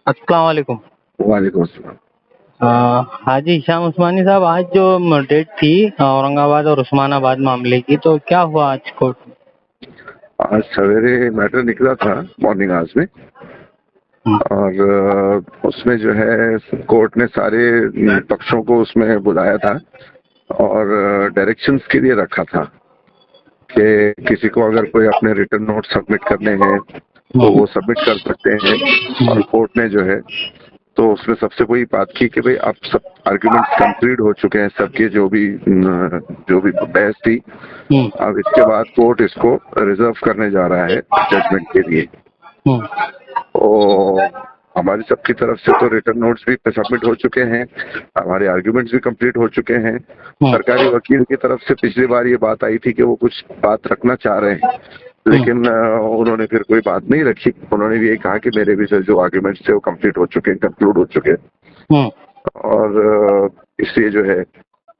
अस्सलाम वालेकुम। वालेकुम अस्सलाम। हाजी हिशाम उस्मानी साहब, आज जो डेट थी औरंगाबाद और उस्मानाबाद मामले की, तो क्या हुआ आज कोर्ट में? आज सवेरे मैटर निकला था मॉर्निंग आवर्स में हम्म, और उसमें जो है कोर्ट ने सारे पक्षों को उसमें बुलाया था और डायरेक्शंस के लिए रखा था कि किसी को अगर कोई अपने रिटर्न नोट सबमिट करने हैं तो हम्म, वो सबमिट कर सकते हैं। और कोर्ट ने जो है तो उसमें सबसे वही बात की कि भाई अब सब आर्ग्यूमेंट्स कंप्लीट हो चुके हैं, सबके जो भी बहस थी। हम्म, अब इसके बाद कोर्ट इसको रिजर्व करने जा रहा है जजमेंट के लिए। हम्म, तो हमारी सबकी तरफ से तो रिटर्न नोट्स भी सबमिट हो चुके हैं, हमारे आर्ग्यूमेंट्स भी कंप्लीट हो चुके हैं। हम्म, सरकारी वकील की तरफ से पिछली बार ये बात आई थी कि वो कुछ बात रखना चाह रहे हैं, हम्म, लेकिन उन्होंने फिर कोई बात नहीं रखी। उन्होंने भी यही कहा कि मेरे भी जो आर्ग्यूमेंट्स थे वो कंप्लीट हो चुके हैं, कंक्लूड हो चुके हैं। हम्म, और इसलिए जो है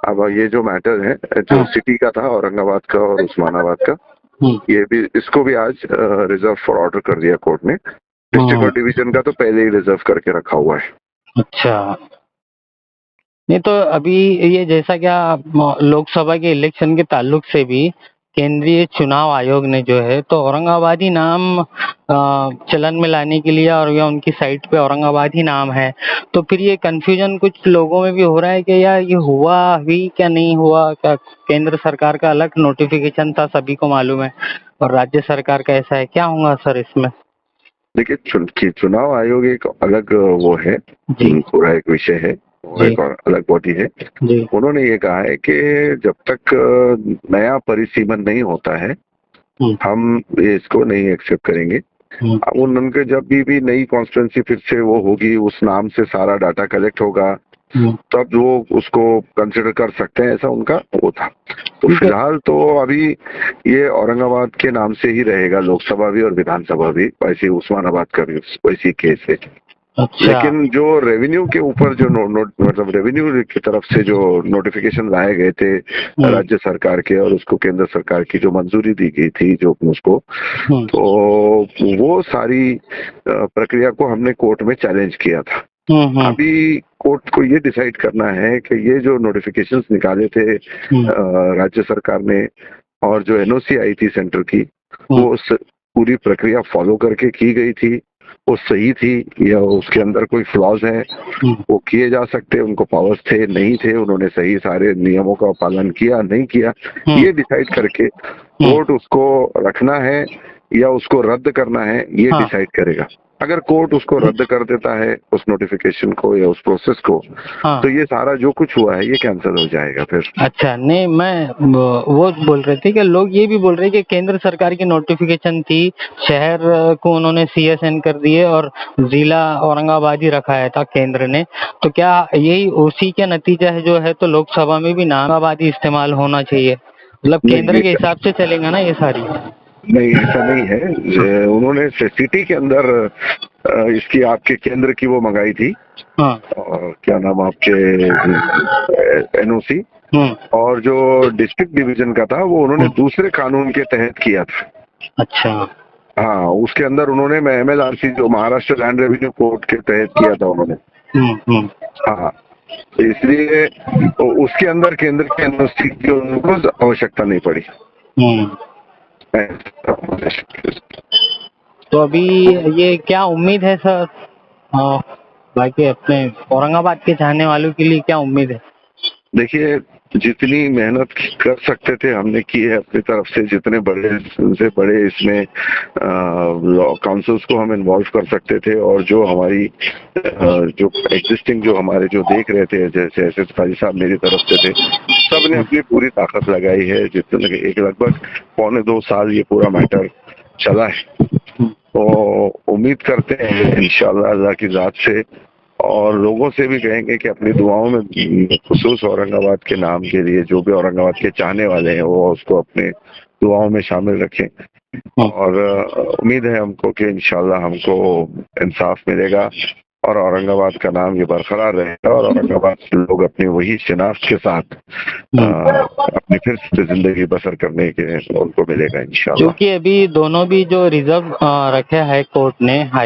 अब ये जो मैटर है जो हाँ, सिटी का था, औरंगाबाद का और उस्मानाबाद का, हम्म, ये भी इसको भी आज रिजर्व फॉर ऑर्डर कर दिया कोर्ट ने। डिस्ट्रिक्ट हम्म, और डिवीजन का तो पहले ही रिजर्व करके रखा हुआ है। अच्छा। नहीं तो अभी ये जैसा क्या लोकसभा के इलेक्शन के ताल्लुक से भी केंद्रीय चुनाव आयोग ने जो है तो औरंगाबाद ही नाम चलन में लाने के लिए, और या उनकी साइट पे औरंगाबाद ही नाम है, तो फिर ये कंफ्यूजन कुछ लोगों में भी हो रहा है कि यार ये हुआ भी क्या नहीं हुआ क्या। केंद्र सरकार का अलग नोटिफिकेशन था, सभी को मालूम है, और राज्य सरकार का ऐसा है, क्या होगा सर इसमें? देखिए, चुनाव आयोग एक अलग वो है, जी, पूरा एक विषय है, वो जी, एक और अलग बॉडी है। जी, उन्होंने ये कहा है कि जब तक नया परिसीमन नहीं होता है हम्म, हम इसको नहीं एक्सेप्ट करेंगे। हम्म, अब उनके जब भी नई कॉन्स्टिट्यूंसी फिर से वो होगी, उस नाम से सारा डाटा कलेक्ट होगा, हम्म, तब वो उसको कंसिडर कर सकते हैं, ऐसा उनका वो था। तो ठीक है। फिलहाल तो अभी ये औरंगाबाद के नाम से ही रहेगा, लोकसभा भी और विधानसभा भी, वैसे उस्मानाबाद का भी वैसी केस है। अच्छा। लेकिन जो रेवेन्यू के ऊपर जो मतलब रेवेन्यू की तरफ से जो नोटिफिकेशन लाए गए थे हम्म, राज्य सरकार के, और उसको केंद्र सरकार की जो मंजूरी दी गई थी जो उसको, हम्म, तो वो सारी प्रक्रिया को हमने कोर्ट में चैलेंज किया था। हम्म, अभी कोर्ट को ये डिसाइड करना है कि ये जो नोटिफिकेशंस निकाले थे हम्म, राज्य सरकार ने, और जो एनओसी आई थी सेंटर की, हम्म, वो पूरी प्रक्रिया फॉलो करके की गई थी, वो सही थी, या उसके अंदर कोई फ्लॉज हैं, हम्म, वो किए जा सकते, उनको पावर्स थे नहीं थे, उन्होंने सही सारे नियमों का पालन किया नहीं किया, हम्म, ये डिसाइड करके हम्म, कोर्ट उसको रखना है या उसको रद्द करना है, ये हाँ, डिसाइड करेगा। अगर कोर्ट उसको रद्द कर देता है, उस नोटिफिकेशन को या उस प्रोसेस को, हाँ। तो ये सारा जो कुछ हुआ है ये कैंसिल हो जाएगा फिर। अच्छा, नहीं मैं वो बोल रहे थे कि लोग ये भी बोल रहे हैं कि केंद्र सरकार की नोटिफिकेशन थी, शहर को उन्होंने सीएसएन कर दिए और जिला औरंगाबाद ही रखा है था केंद्र ने, तो क्या यही उसी का नतीजा है जो है, तो लोकसभा में भी नाम औरंगाबाद ही इस्तेमाल होना चाहिए, मतलब नहीं केंद्र के ये हिसाब से चलेगा ना ये सारी? नहीं, ऐसा नहीं है। उन्होंने सिटी के अंदर इसकी आपके केंद्र की वो मंगाई थी, हाँ, और क्या नाम आपके एनओसी, हम्म, और जो डिस्ट्रिक्ट डिवीजन का था वो उन्होंने हम्म, दूसरे कानून के तहत किया था। अच्छा, हाँ, उसके अंदर उन्होंने एमएलआरसी जो महाराष्ट्र लैंड रेवेन्यू कोर्ट के तहत किया था उन्होंने। हम्म, हम्म, हाँ, तो इसलिए तो उसके अंदर केंद्र के एनओसी की उनको आवश्यकता नहीं पड़ी। हम्म। तो अभी ये क्या उम्मीद है सर? हाँ, बाकी अपने औरंगाबाद के चाहने वालों के लिए क्या उम्मीद है? देखिए, जितनी मेहनत कर सकते थे हमने की है अपनी तरफ से, जितने बड़े से बड़े इसमें लॉ काउंसिल्स को हम इन्वॉल्व कर सकते थे, और जो हमारी जो एग्जिस्टिंग जो हमारे जो देख रहे थे, जैसे एस एस फाजी साहब मेरी तरफ से थे, सबने अपनी पूरी ताकत लगाई है। जितने एक लगभग 1.25 साल ये पूरा मैटर चला है, तो उम्मीद करते हैं इंशाल्लाह अल्लाह की जात से, और लोगों से भी कहेंगे कि अपनी दुआओं में खुसूस औरंगाबाद के नाम के लिए जो भी औरंगाबाद के चाहने वाले हैं वो उसको अपने दुआओं में शामिल रखें। और उम्मीद है हमको कि इंशाल्लाह हमको इंसाफ मिलेगा, और औरंगाबाद का नाम ये बरकरार रहेगा और औरंगाबाद के लोग अपनी वही शिनाख्त के साथ अपनी फिर से जिंदगी बसर करने के उनको मिलेगा इंशाल्लाह। क्योंकि अभी दोनों भी जो रिजर्व रखे हाई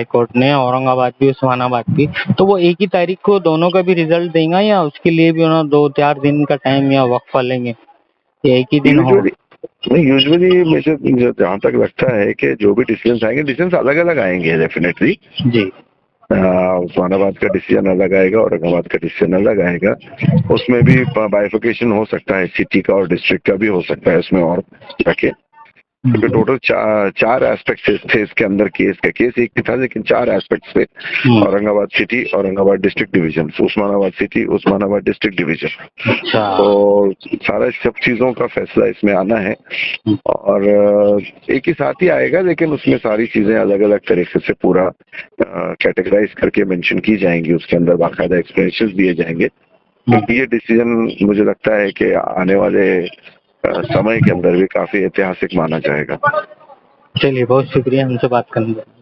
कोर्ट ने औरंगाबाद भी उस्मानाबाद भी, तो वो एक ही तारीख को दोनों का भी रिजल्ट देगा या उसके लिए भी उन्होंने 2-4 दिन का टाइम या वक्फा लेंगे, या एक ही दिन हो? यूजुअली नहीं, यूजुअली मुझे जहाँ तक लगता है कि जो भी डिसीजन आएंगे, डिसीजन अलग अलग आएंगे डेफिनेटली। जी। उस्मानाबाद का डिसीजन अलग आएगा, औरंगाबाद का डिसीजन अलग आएगा। उसमें भी बाइफिकेशन हो सकता है, सिटी का और डिस्ट्रिक्ट का भी हो सकता है उसमें और जाके, क्योंकि टोटल चार एस्पेक्ट्स थे इसके अंदर केस का। केस एक ही था लेकिन 4 एस्पेक्ट्स थे, Aurangabad city, Aurangabad district division, Osmanabad city, Osmanabad district division. अच्छा। तो सारा सब चीजों का फैसला इसमें आना है और एक ही साथ ही आएगा, लेकिन उसमें सारी चीजें अलग अलग तरीके से पूरा कैटेगराइज करके मेंशन की जाएंगी, उसके अंदर बाकायदा एक्सप्लेनेशन दिए जाएंगे। क्योंकि ये डिसीजन मुझे लगता है कि आने वाले समय के अंदर भी काफी ऐतिहासिक माना जाएगा। चलिए, बहुत शुक्रिया हमसे बात करने के लिए।